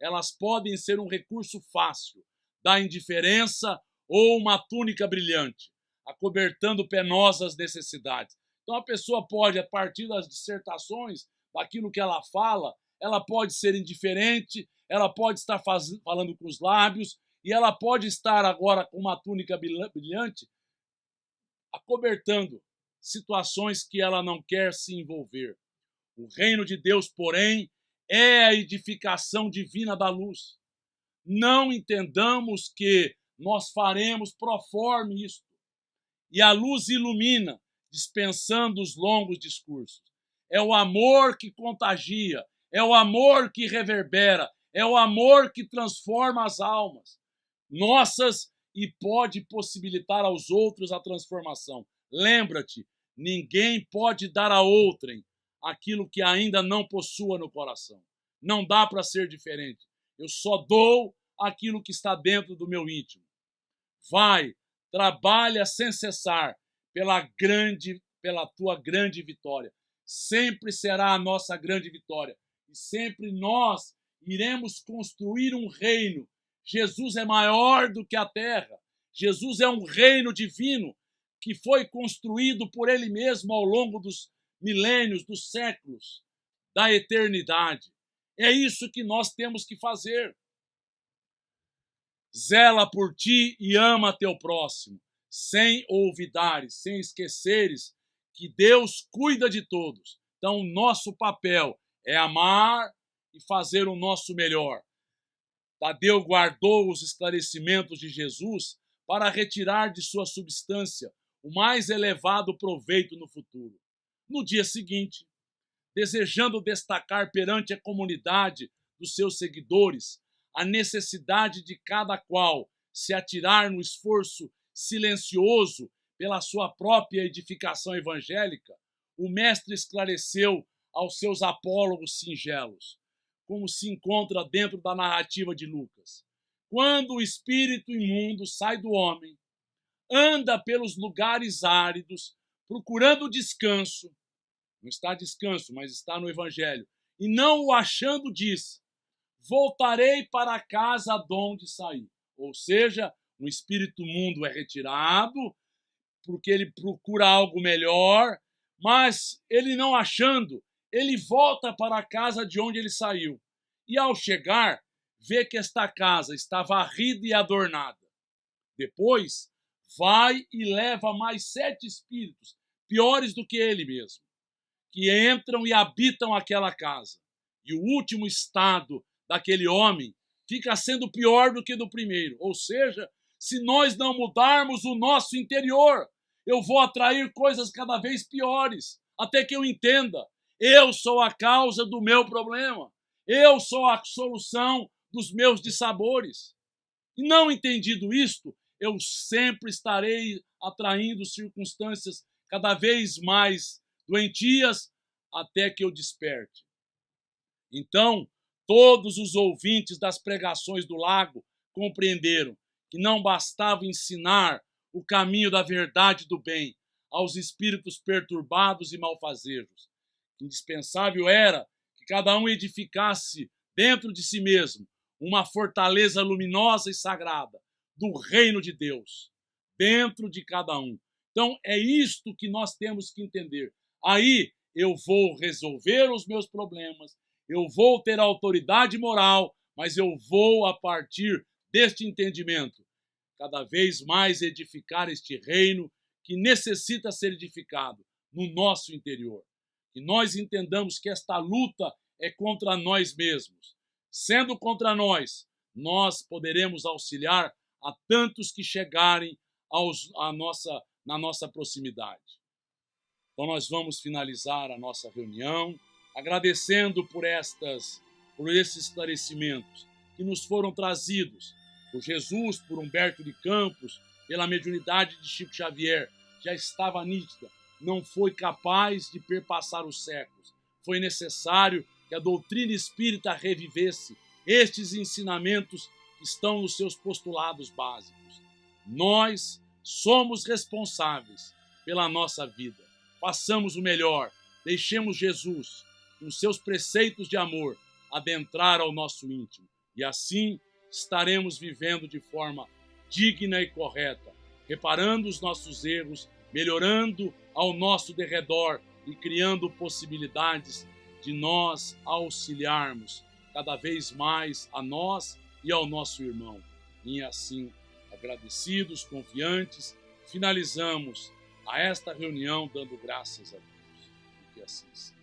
Elas podem ser um recurso fácil da indiferença ou uma túnica brilhante, acobertando penosas necessidades. Então a pessoa pode, a partir das dissertações, daquilo que ela fala, ela pode ser indiferente, ela pode estar falando com os lábios, e ela pode estar agora com uma túnica brilhante, acobertando situações que ela não quer se envolver. O reino de Deus, porém, é a edificação divina da luz. Não entendamos que nós faremos proforme isto. e a luz ilumina, dispensando os longos discursos. É o amor que contagia, é o amor que reverbera, é o amor que transforma as almas nossas e pode possibilitar aos outros a transformação. Lembra-te, ninguém pode dar a outrem aquilo que ainda não possua no coração. Não dá para ser diferente. Eu só dou aquilo que está dentro do meu íntimo. Vai, trabalha sem cessar pela tua grande vitória. Sempre será a nossa grande vitória. E sempre nós iremos construir um reino. Jesus é maior do que a terra. Jesus é um reino divino que foi construído por Ele mesmo ao longo dos milênios, dos séculos, da eternidade. É isso que nós temos que fazer. Zela por ti e ama teu próximo, sem olvidares, sem esqueceres que Deus cuida de todos. Então, nosso papel é amar e fazer o nosso melhor. Tadeu guardou os esclarecimentos de Jesus para retirar de sua substância o mais elevado proveito no futuro. No dia seguinte, desejando destacar perante a comunidade dos seus seguidores a necessidade de cada qual se atirar no esforço silencioso pela sua própria edificação evangélica, o mestre esclareceu aos seus apólogos singelos, como se encontra dentro da narrativa de Lucas. Quando o espírito imundo sai do homem, anda pelos lugares áridos, procurando descanso, não está descanso, mas está no evangelho, e não o achando diz, voltarei para a casa de onde saí. Ou seja, um espírito imundo é retirado, porque ele procura algo melhor, mas ele não achando, ele volta para a casa de onde ele saiu. E ao chegar, vê que esta casa está varrida e adornada. Depois, vai e leva mais 7 espíritos, piores do que ele mesmo, que entram e habitam aquela casa. E o último estado daquele homem fica sendo pior do que do primeiro. Ou seja, se nós não mudarmos o nosso interior, eu vou atrair coisas cada vez piores, até que eu entenda, eu sou a causa do meu problema, eu sou a solução dos meus dissabores. E não entendido isto, eu sempre estarei atraindo circunstâncias cada vez mais doentias até que eu desperte. Então, todos os ouvintes das pregações do Lago compreenderam que não bastava ensinar o caminho da verdade e do bem aos espíritos perturbados e malfazejos. Indispensável era que cada um edificasse dentro de si mesmo uma fortaleza luminosa e sagrada do reino de Deus, dentro de cada um. Então, é isto que nós temos que entender. Aí eu vou resolver os meus problemas, eu vou ter autoridade moral, mas eu vou, a partir deste entendimento, cada vez mais edificar este reino que necessita ser edificado no nosso interior. Que nós entendamos que esta luta é contra nós mesmos. Sendo contra nós, nós poderemos auxiliar a tantos que chegarem na nossa proximidade. Então nós vamos finalizar a nossa reunião agradecendo por esses esclarecimentos que nos foram trazidos por Jesus, por Humberto de Campos, pela mediunidade de Chico Xavier. Já estava nítida, não foi capaz de perpassar os séculos. Foi necessário que a doutrina espírita revivesse estes ensinamentos que estão nos seus postulados básicos. Nós somos responsáveis pela nossa vida. Façamos o melhor, deixemos Jesus, com seus preceitos de amor, adentrar ao nosso íntimo. E assim estaremos vivendo de forma digna e correta, reparando os nossos erros, melhorando ao nosso derredor e criando possibilidades de nós auxiliarmos cada vez mais a nós e ao nosso irmão. E assim, agradecidos, confiantes, finalizamos a esta reunião dando graças a Deus. E que assim seja.